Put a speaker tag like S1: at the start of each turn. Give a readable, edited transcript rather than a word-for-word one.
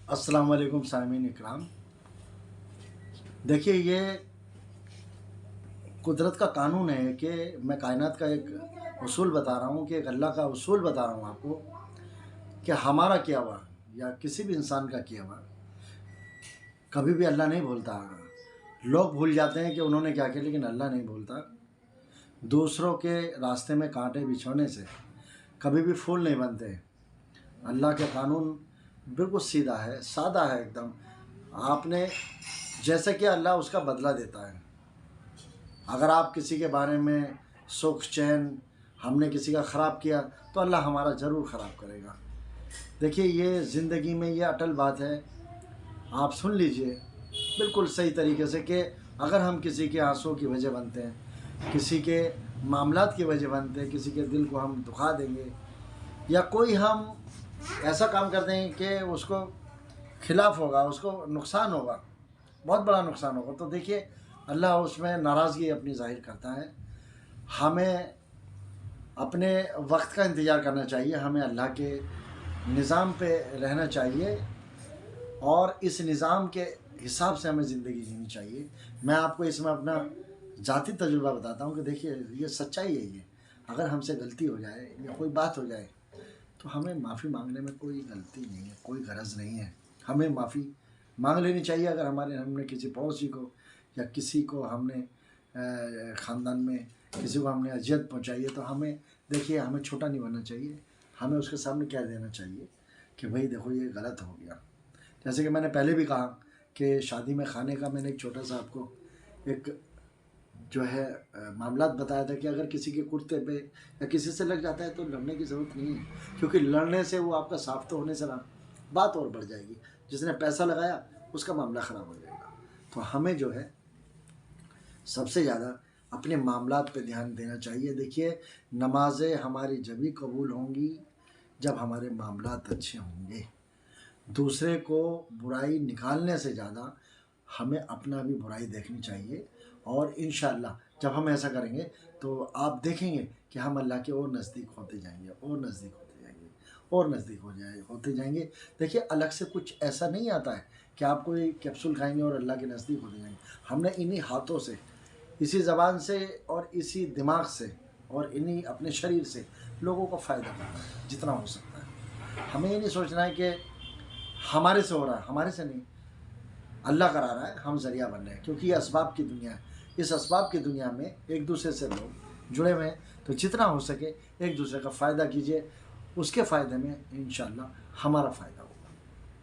S1: अस्सलाम वालेकुम सामीन इकराम। देखिए, ये कुदरत का कानून है कि मैं कायनात का एक उसूल बता रहा हूँ, कि एक अल्लाह का उसूल बता रहा हूँ आपको, कि हमारा किया हुआ या किसी भी इंसान का किया हुआ कभी भी अल्लाह नहीं भूलता। लोग भूल जाते हैं कि उन्होंने क्या किया, लेकिन अल्लाह नहीं भूलता। दूसरों के रास्ते में कांटे बिछोने से कभी भी फूल नहीं बनते। अल्लाह के कानून बिल्कुल सीधा है, सादा है एकदम। आपने जैसे कि अल्लाह उसका बदला देता है। अगर आप किसी के बारे में सुख चैन हमने किसी का ख़राब किया तो अल्लाह हमारा ज़रूर ख़राब करेगा। देखिए, ये ज़िंदगी में ये अटल बात है, आप सुन लीजिए बिल्कुल सही तरीके से, कि अगर हम किसी के आंसुओं की वजह बनते हैं, किसी के मामलात की वजह बनते हैं, किसी के दिल को हम दुखा देंगे, या कोई हम ऐसा काम कर देंगे कि उसको खिलाफ होगा, उसको नुकसान होगा, बहुत बड़ा नुकसान होगा, तो देखिए अल्लाह उसमें नाराज़गी अपनी ज़ाहिर करता है। हमें अपने वक्त का इंतज़ार करना चाहिए, हमें अल्लाह के निज़ाम पे रहना चाहिए और इस निज़ाम के हिसाब से हमें ज़िंदगी जीनी चाहिए। मैं आपको इसमें अपना ज़ाती तजुर्बा बताता हूँ कि देखिए, ये सच्चाई है। ये अगर हमसे गलती हो जाए या कोई बात हो जाए तो हमें माफ़ी मांगने में कोई गलती नहीं है, कोई गरज नहीं है। हमें माफ़ी मांग लेनी चाहिए। अगर हमने किसी पड़ोसी को या किसी को हमने ख़ानदान में किसी को हमने अजियत पहुंचाई है, तो हमें देखिए, हमें छोटा नहीं बनना चाहिए। हमें उसके सामने कह देना चाहिए कि भाई देखो, ये गलत हो गया। जैसे कि मैंने पहले भी कहा कि शादी में खाने का मैंने एक छोटा सा आपको एक जो है मामला बताया था, कि अगर किसी के कुर्ते पे या किसी से लग जाता है तो लड़ने की ज़रूरत नहीं है, क्योंकि लड़ने से वो आपका साफ तो होने से ना बात और बढ़ जाएगी। जिसने पैसा लगाया उसका मामला ख़राब हो जाएगा। तो हमें जो है सबसे ज़्यादा अपने मामलात पे ध्यान देना चाहिए। देखिए, नमाज़ें हमारी जभी कबूल होंगी जब हमारे मामलात अच्छे होंगे। दूसरे को बुराई निकालने से ज़्यादा हमें अपना भी बुराई देखनी चाहिए, और इंशाअल्लाह जब हम ऐसा करेंगे तो आप देखेंगे कि हम अल्लाह के और नज़दीक होते जाएंगे, और नज़दीक होते जाएंगे, और नज़दीक होते जाएंगे। देखिए, अलग से कुछ ऐसा नहीं आता है कि आप कोई कैप्सूल खाएंगे और अल्लाह के नज़दीक होते जाएंगे। हमने इन्हीं हाथों से, इसी ज़बान से और इसी दिमाग से और इन्हीं अपने शरीर से लोगों को फ़ायदा करना है जितना हो सकता है। हमें ये नहीं सोचना है कि हमारे से हो रहा है, हमारे से नहीं, अल्लाह करा रहा है, हम ज़रिया बन रहे हैं, क्योंकि ये असबाब की दुनिया है। इस असबाब की दुनिया में एक दूसरे से लोग जुड़े हुए हैं, तो जितना हो सके एक दूसरे का फ़ायदा कीजिए। उसके फ़ायदे में इंशाअल्लाह हमारा फ़ायदा